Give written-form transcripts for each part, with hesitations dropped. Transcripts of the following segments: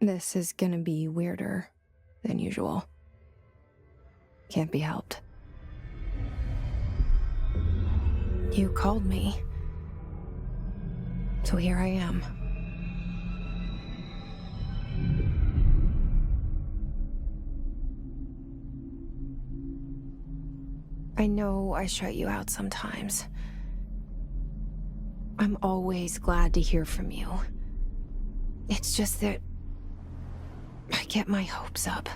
This is gonna be weirder than usual. Can't be helped. You called me. So here I am. I know I shut you out sometimes. I'm always glad to hear from you. It's just that I get my hopes up.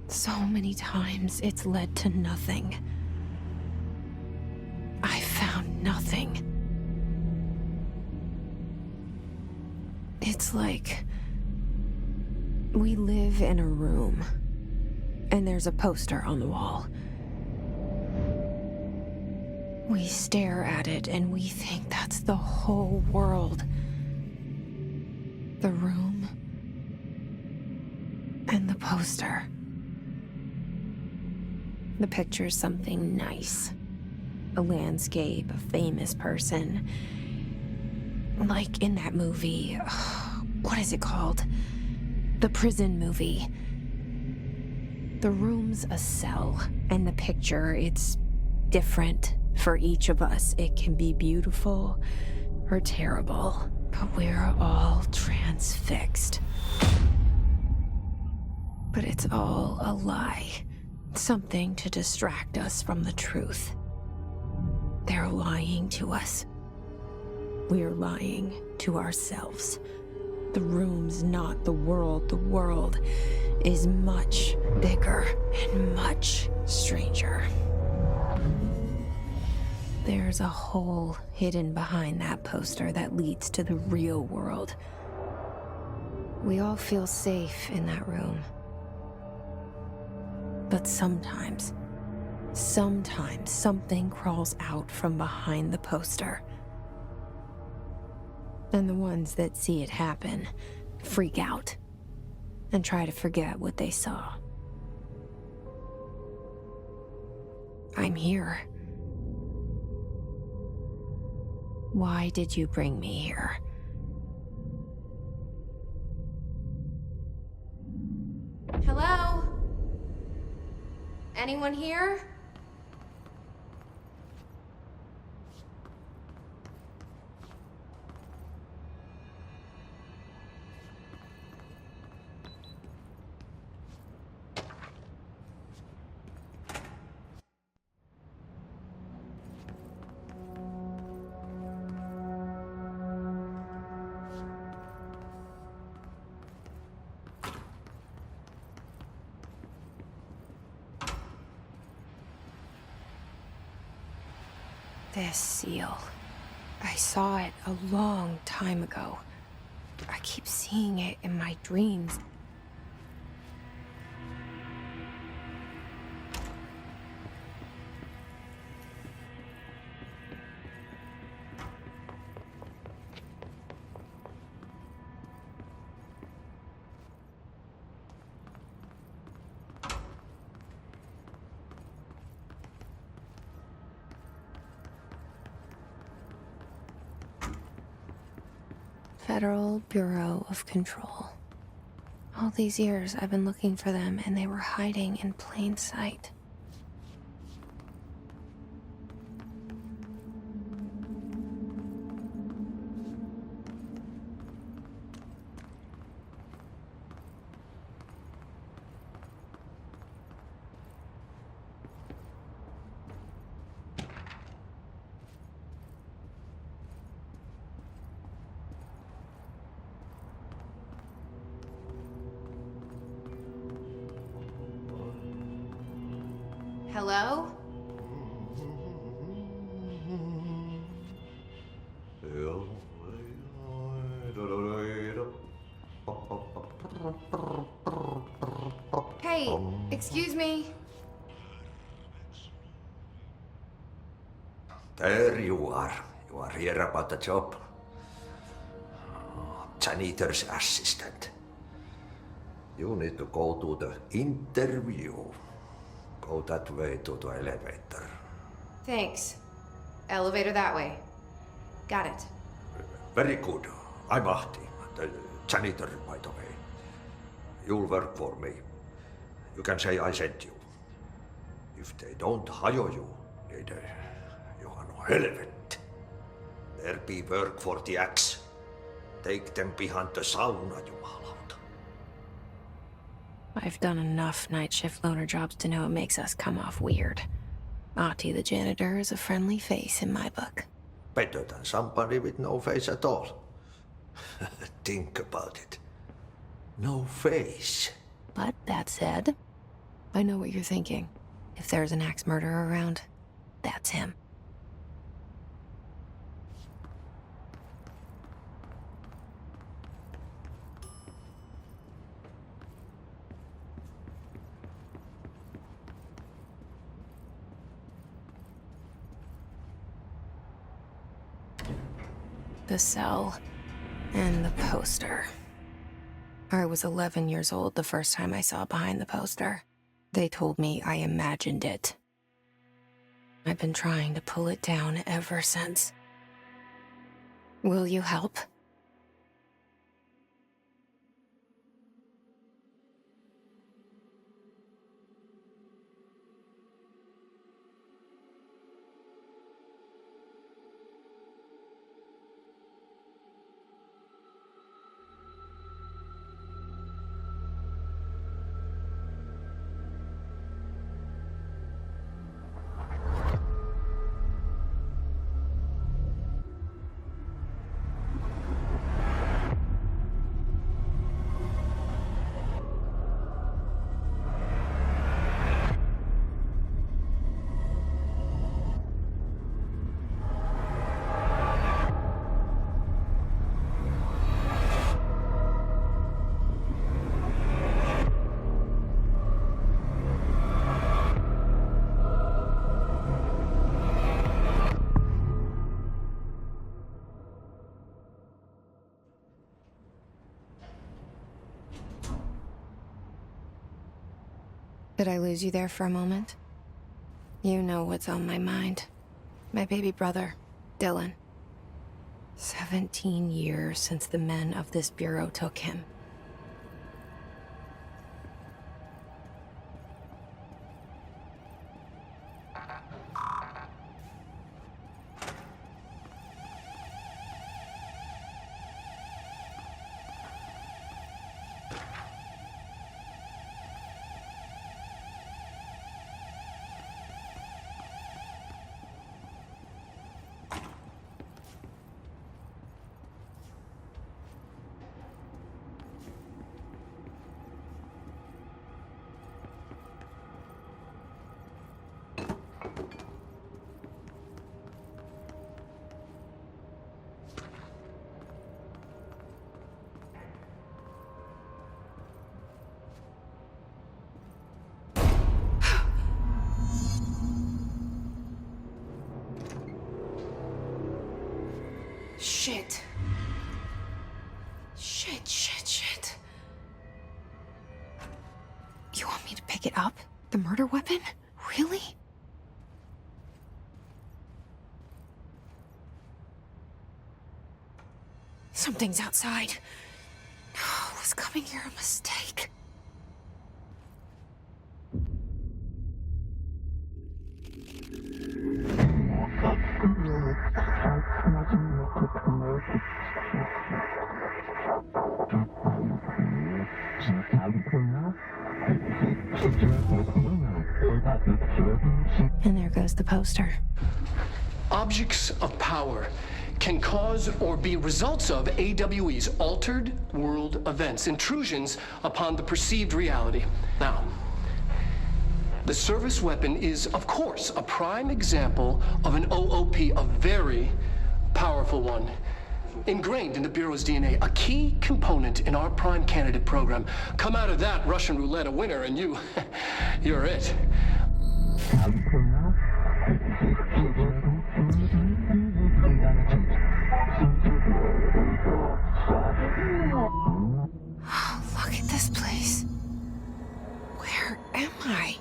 So many times it's led to nothing. I found nothing. It's like we live in a room, and there's a poster on the wall. We stare at it and we think that's the whole world. The room and the poster. The picture's something nice. A landscape, a famous person. Like in that movie, what is it called? The prison movie. The room's a cell, and the picture, it's different for each of us. It can be beautiful or terrible, but we're all transfixed. But it's all a lie. Something to distract us from the truth. They're lying to us. We're lying to ourselves. The room's not the world. The world is much bigger and much stranger. There's a hole hidden behind that poster that leads to the real world. We all feel safe in that room. But sometimes something crawls out from behind the poster. And the ones that see it happen freak out and try to forget what they saw. I'm here. Why did you bring me here? Hello? Anyone here? This seal. I saw it a long time ago. I keep seeing it in my dreams. Federal Bureau of Control. All these years I've been looking for them, and they were hiding in plain sight. Hello? Hey, excuse me. There you are. You are here about the job. Janitor's assistant. You need to go to the interview. Go that way to the elevator. Thanks. Elevator that way. Got it. Very good. I'm Ahti. Janitor, by the way. You'll work for me. You can say I sent you. If they don't hire you, niin Johan on helvet. There be work for the axe. Take them behind the sauna, jumalauta. I've done enough night shift loner jobs to know it makes us come off weird. Ahti the janitor is a friendly face in my book. Better than somebody with no face at all. Think about it. No face. But that said, I know what you're thinking. If there's an axe murderer around, that's him. The cell and the poster. I was 11 years old the first time I saw behind the poster. They told me I imagined it. I've been trying to pull it down ever since. Will you help? Did I lose you there for a moment? You know what's on my mind. My baby brother, Dylan. 17 years since the men of this bureau took him. Shit. Shit. You want me to pick it up? The murder weapon? Really? Something's outside. Was coming here a mistake? And there goes the poster. Objects of power can cause or be results of AWE's altered world events, intrusions upon the perceived reality. Now, the service weapon is, of course, a prime example of an OOP, a very powerful one. Ingrained in the Bureau's DNA, a key component in our prime candidate program. Come out of that Russian roulette a winner and you're it. Look at this place. Where am I?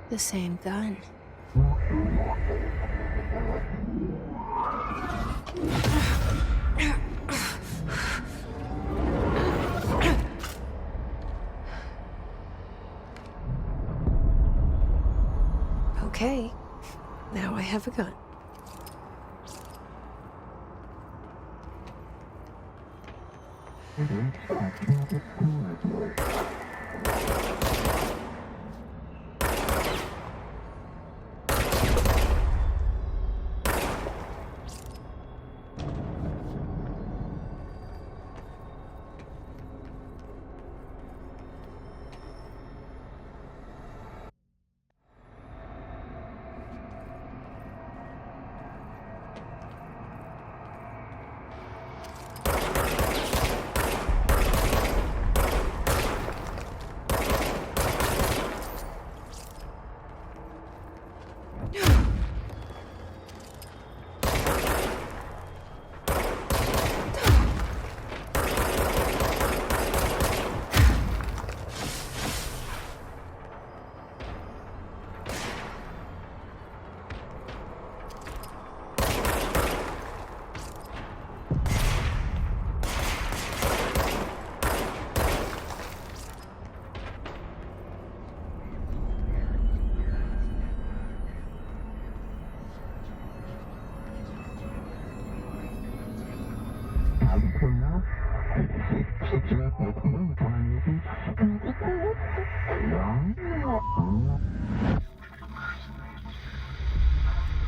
The same gun. Okay, now I have a gun.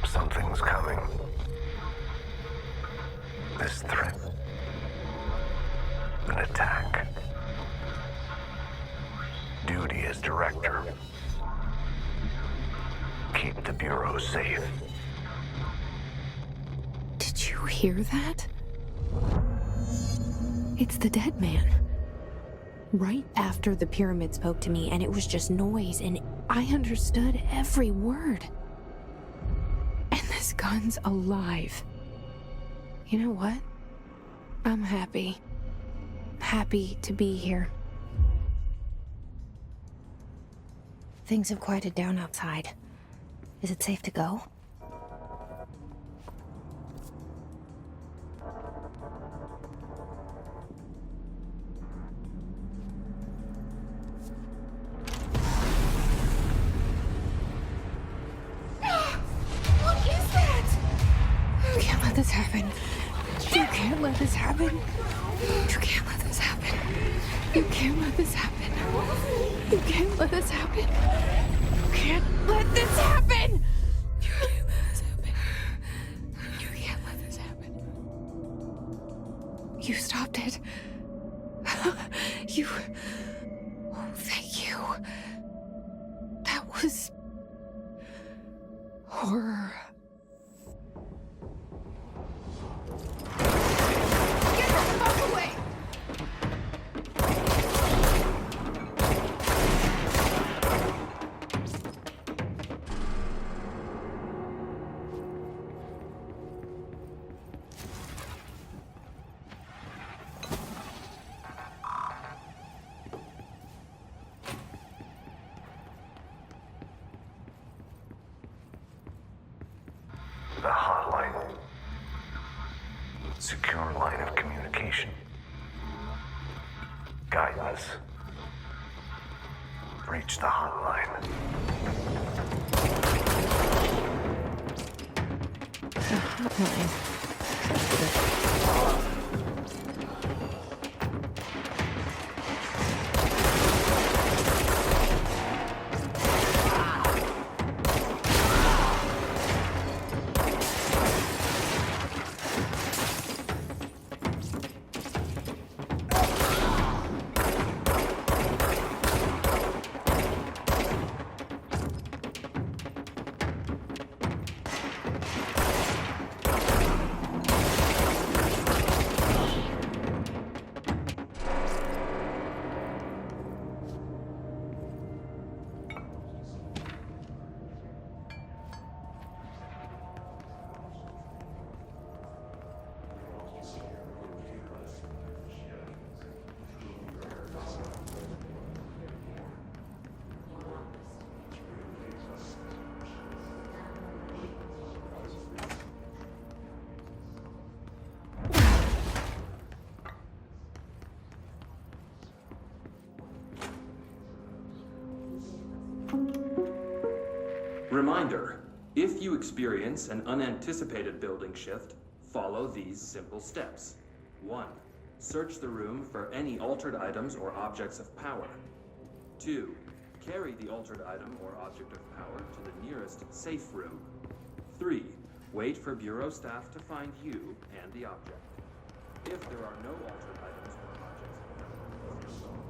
Something's coming. This threat. An attack. Duty as director. Keep the Bureau safe. Did you hear that? It's the dead man. Right after the pyramid spoke to me, and it was just noise, and I understood every word. And this gun's alive. You know what? I'm happy. Happy to be here. Things have quieted down outside. Is it safe to go? This happen. You can't let this happen. You can't let this happen. You can't let this happen. You can't let this happen. You can't let this happen. You can't let this happen. You can't let this happen. You stopped it. You. Oh, thank you. That was horror. The hotline. Secure line of communication. Guidance. Reach the hotline. The hotline. Reminder, if you experience an unanticipated building shift, follow these simple steps. 1. Search the room for any altered items or objects of power. 2. Carry the altered item or object of power to the nearest safe room. 3. Wait for Bureau staff to find you and the object. If there are no altered items or objects of power,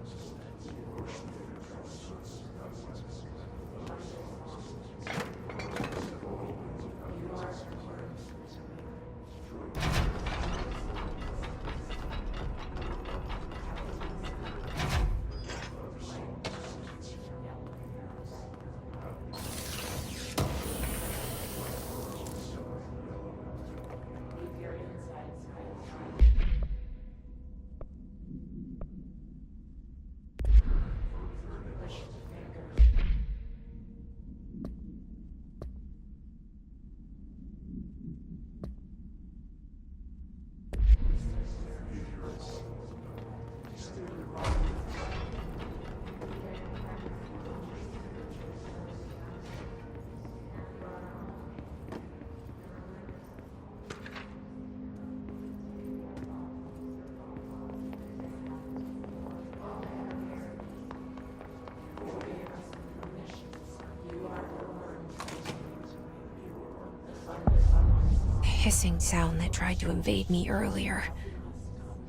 hissing sound that tried to invade me earlier.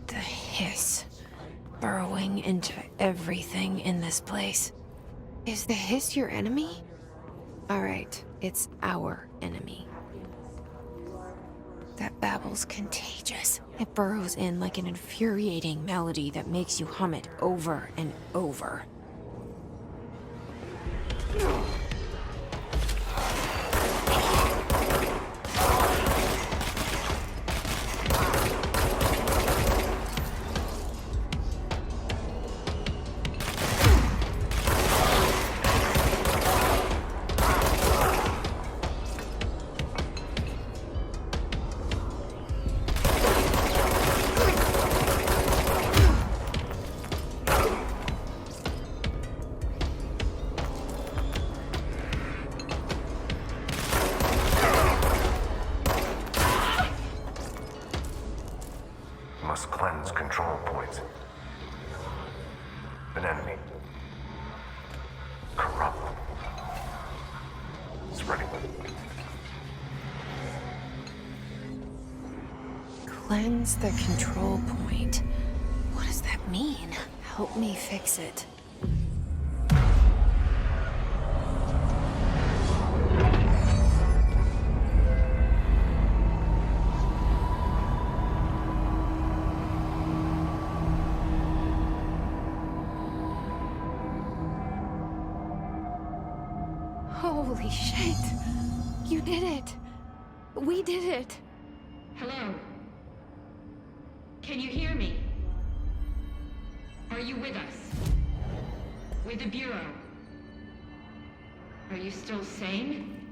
The hiss. Burrowing into everything in this place. Is the hiss your enemy? Alright, it's our enemy. That babble's contagious. It burrows in like an infuriating melody that makes you hum it over and over. Must cleanse control points. An enemy. Corrupt. Spreading. Cleanse the control point. What does that mean? Help me fix it. Holy shit! You did it! We did it! Hello? Can you hear me? Are you with us? With the Bureau? Are you still sane?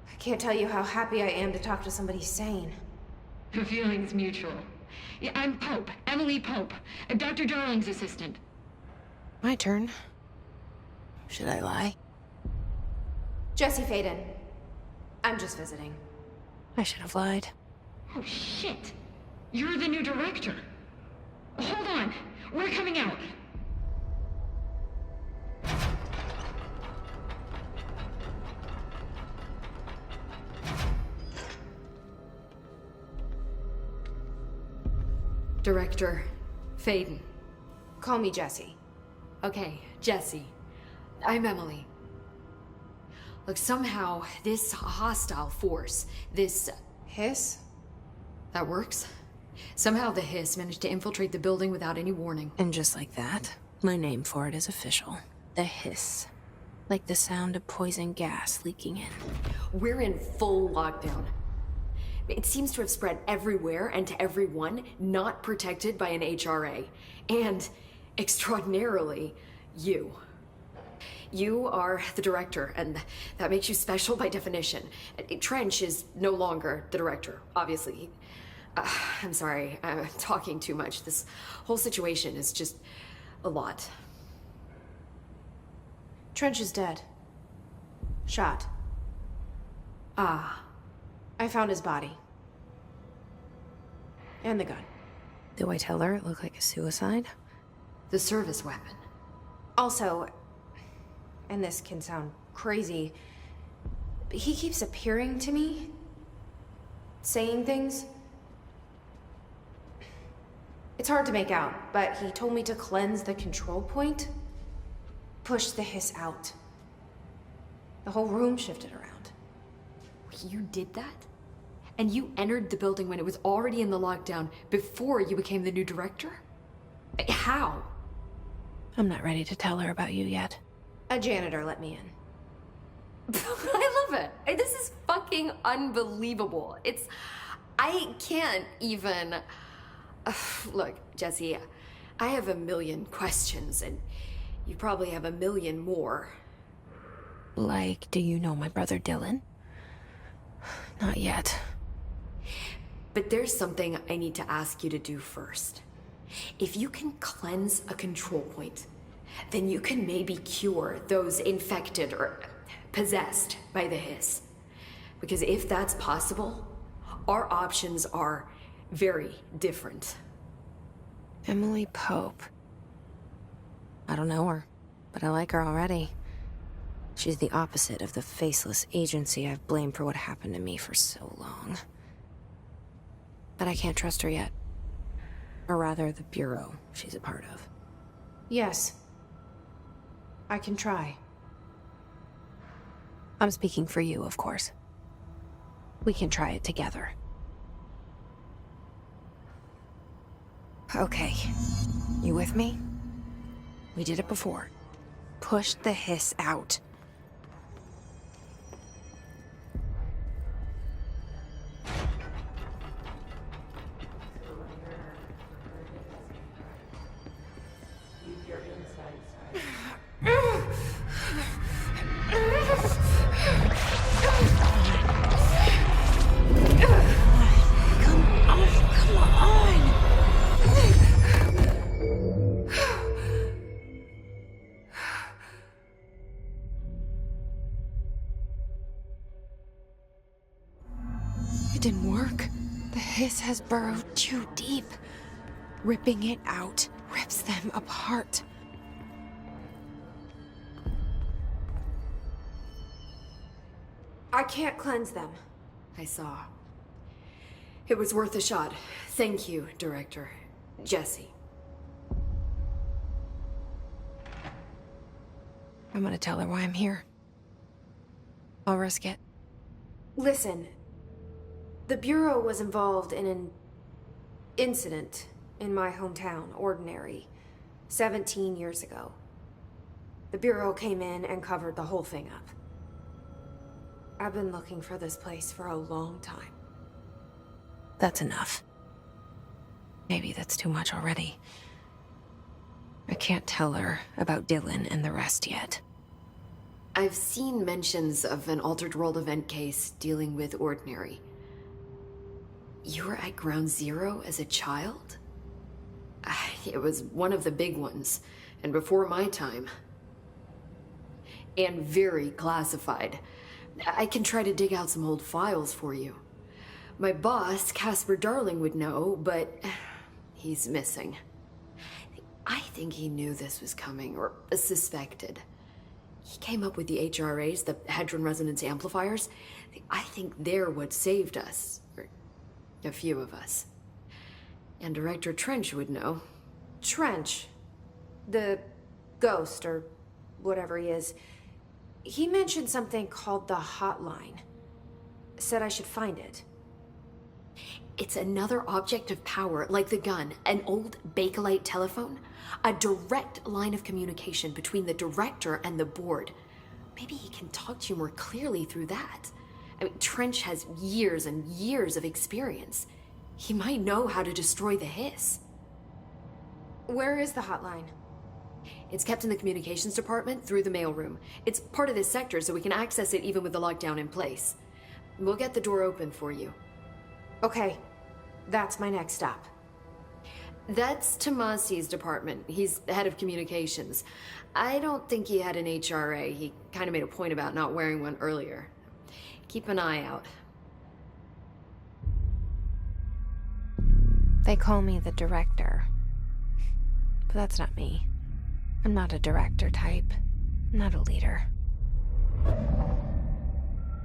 I can't tell you how happy I am to talk to somebody sane. The feeling's mutual. Yeah, I'm Pope, Emily Pope, Dr. Darling's assistant. My turn. Should I lie? Jesse Faden. I'm just visiting. I should have lied. Oh, shit. You're the new director. Hold on. We're coming out. Director Faden. Call me Jesse. Okay, Jesse. I'm Emily. Look, somehow this hostile force, this... Hiss? that works? Somehow the hiss managed to infiltrate the building without any warning. And just like that, my name for it is official. The hiss. Like the sound of poison gas leaking in. We're in full lockdown. It seems to have spread everywhere and to everyone not protected by an HRA. And, extraordinarily, you. You are the director, and that makes you special by definition. Trench is no longer the director, obviously. I'm sorry, I'm talking too much. This whole situation is just a lot. Trench is dead. Shot. Ah. I found his body. And the gun. Do I tell her it looked like a suicide? The service weapon. Also, and this can sound crazy, but he keeps appearing to me, saying things. It's hard to make out, but he told me to cleanse the control point, push the hiss out. The whole room shifted around. You did that? And you entered the building when it was already in the lockdown before you became the new director? How? I'm not ready to tell her about you yet. A janitor let me in. I love it. This is fucking unbelievable. I can't even... Look, Jesse, I have a million questions, and you probably have a million more. Like, do you know my brother Dylan? Not yet. But there's something I need to ask you to do first. If you can cleanse a control point, then you can maybe cure those infected or possessed by the hiss. Because if that's possible, our options are very different. Emily Pope. I don't know her, but I like her already. She's the opposite of the faceless agency I've blamed for what happened to me for so long. But I can't trust her yet. Or rather, the bureau she's a part of. Yes. I can try. I'm speaking for you, of course. We can try it together. Okay. You with me? We did it before. Push the hiss out. It didn't work. The hiss has burrowed too deep. Ripping it out rips them apart. I can't cleanse them. I saw. It was worth a shot. Thank you, Director. Jesse. I'm gonna tell her why I'm here. I'll risk it. Listen. The Bureau was involved in an incident in my hometown, Ordinary, 17 years ago. The Bureau came in and covered the whole thing up. I've been looking for this place for a long time. That's enough. Maybe that's too much already. I can't tell her about Dylan and the rest yet. I've seen mentions of an Altered World event case dealing with Ordinary. You were at Ground Zero as a child? It was one of the big ones, and before my time. And very classified. I can try to dig out some old files for you. My boss, Casper Darling, would know, but he's missing. I think he knew this was coming, or suspected. He came up with the HRAs, the Hadron Resonance Amplifiers. I think they're what saved us. Or a few of us. And Director Trench would know. Trench? The ghost, or whatever he is. He mentioned something called the hotline. Said I should find it. It's another object of power, like the gun, an old Bakelite telephone. A direct line of communication between the director and the board. Maybe he can talk to you more clearly through that. I mean, Trench has years and years of experience. He might know how to destroy the hiss. Where is the hotline? It's kept in the communications department through the mailroom. It's part of this sector, so we can access it even with the lockdown in place. We'll get the door open for you. Okay. that's my next stop. That's Tomasi's department. He's head of communications. I don't think he had an HRA. He kind of made a point about not wearing one earlier. Keep an eye out. They call me the director. But that's not me. I'm not a director type. I'm not a leader.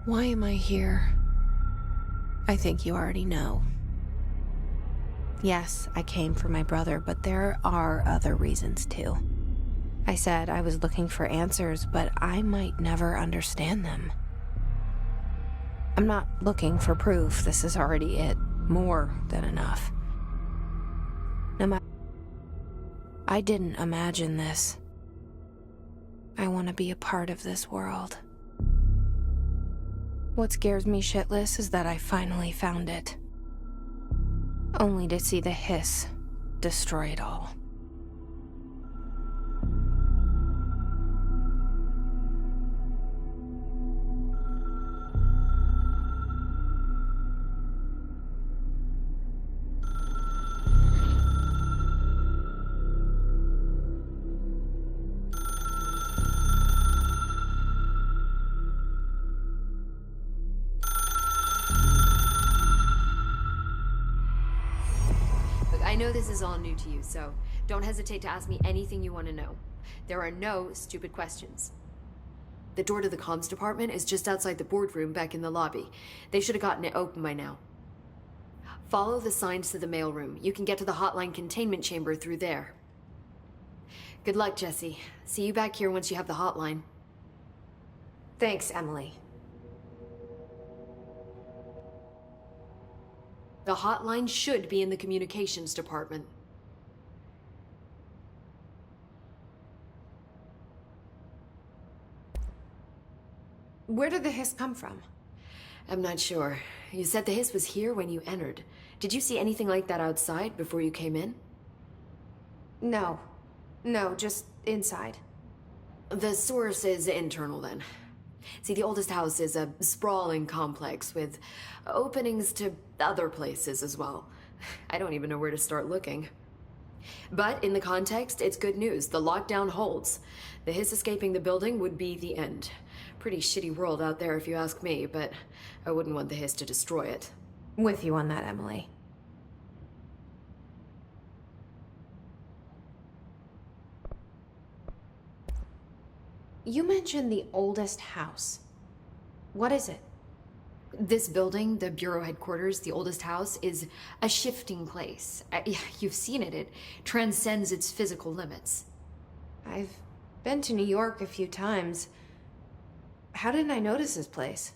Why am I here? I think you already know. Yes, I came for my brother, but there are other reasons too. I said I was looking for answers, but I might never understand them. I'm not looking for proof. This is already it. More than enough. No matter. I didn't imagine this. I want to be a part of this world. What scares me shitless is that I finally found it. Only to see the hiss destroy it all. I know this is all new to you, so don't hesitate to ask me anything you want to know. There are no stupid questions. The door to the comms department is just outside the boardroom back in the lobby. They should have gotten it open by now. Follow the signs to the mailroom. You can get to the hotline containment chamber through there. Good luck, Jesse. See you back here once you have the hotline. Thanks, Emily. The hotline should be in the communications department. Where did the hiss come from? I'm not sure. You said the hiss was here when you entered. Did you see anything like that outside before you came in? No. No, just inside. The source is internal then. See, the oldest house is a sprawling complex with openings to other places as well. I don't even know where to start looking. But in the context, it's good news. The lockdown holds. The hiss escaping the building would be the end. Pretty shitty world out there if you ask me, but I wouldn't want the hiss to destroy it. With you on that, Emily. You mentioned the oldest house. What is it? This building, the Bureau headquarters, the oldest house, is a shifting place. Yeah, you've seen it. It transcends its physical limits. I've been to New York a few times. How didn't I notice this place?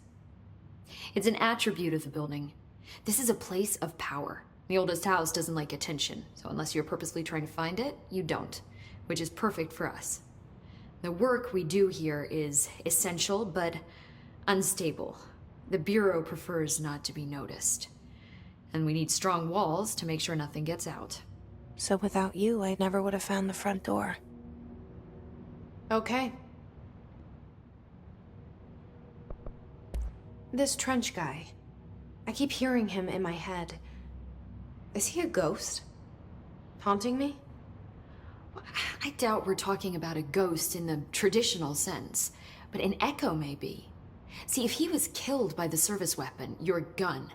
It's an attribute of the building. This is a place of power. The oldest house doesn't like attention, so unless you're purposely trying to find it, you don't, which is perfect for us. The work we do here is essential, but unstable. The Bureau prefers not to be noticed. And we need strong walls to make sure nothing gets out. So without you, I never would have found the front door. Okay. This trench guy. I keep hearing him in my head. Is he a ghost? Haunting me? I doubt we're talking about a ghost in the traditional sense, but an echo maybe. See, if he was killed by the service weapon, your gun,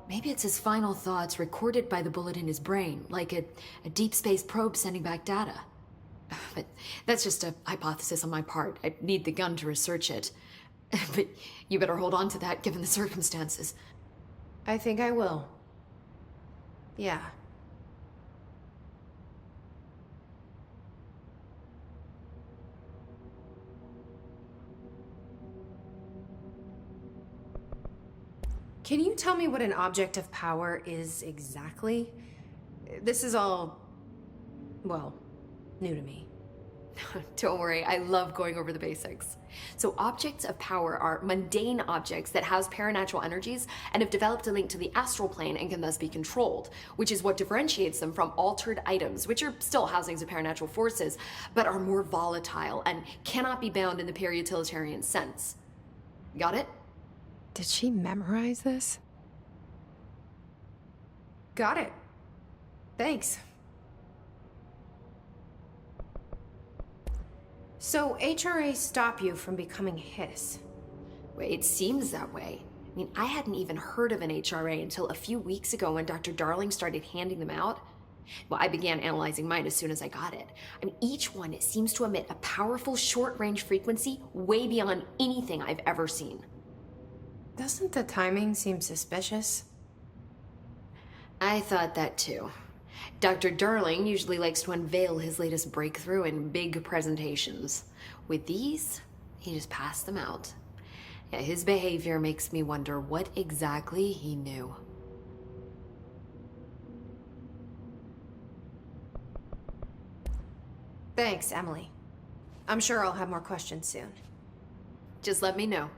maybe it's his final thoughts recorded by the bullet in his brain, like a deep space probe sending back data. But that's just a hypothesis on my part. I need the gun to research it. But you better hold on to that given the circumstances. I think I will. Yeah. Can you tell me what an object of power is exactly? This is all, well, new to me. Don't worry, I love going over the basics. So objects of power are mundane objects that house paranatural energies and have developed a link to the astral plane and can thus be controlled, which is what differentiates them from altered items, which are still housings of paranatural forces, but are more volatile and cannot be bound in the peri-utilitarian sense. Got it? Did she memorize this? Got it. Thanks. So, HRA stop you from becoming Hiss? Wait, it seems that way. I mean, I hadn't even heard of an HRA until a few weeks ago when Dr. Darling started handing them out. Well, I began analyzing mine as soon as I got it. I mean, each one seems to emit a powerful short-range frequency way beyond anything I've ever seen. Doesn't the timing seem suspicious? I thought that too. Dr. Darling usually likes to unveil his latest breakthrough in big presentations. With these, he just passed them out. Yeah, his behavior makes me wonder what exactly he knew. Thanks, Emily. I'm sure I'll have more questions soon. Just let me know.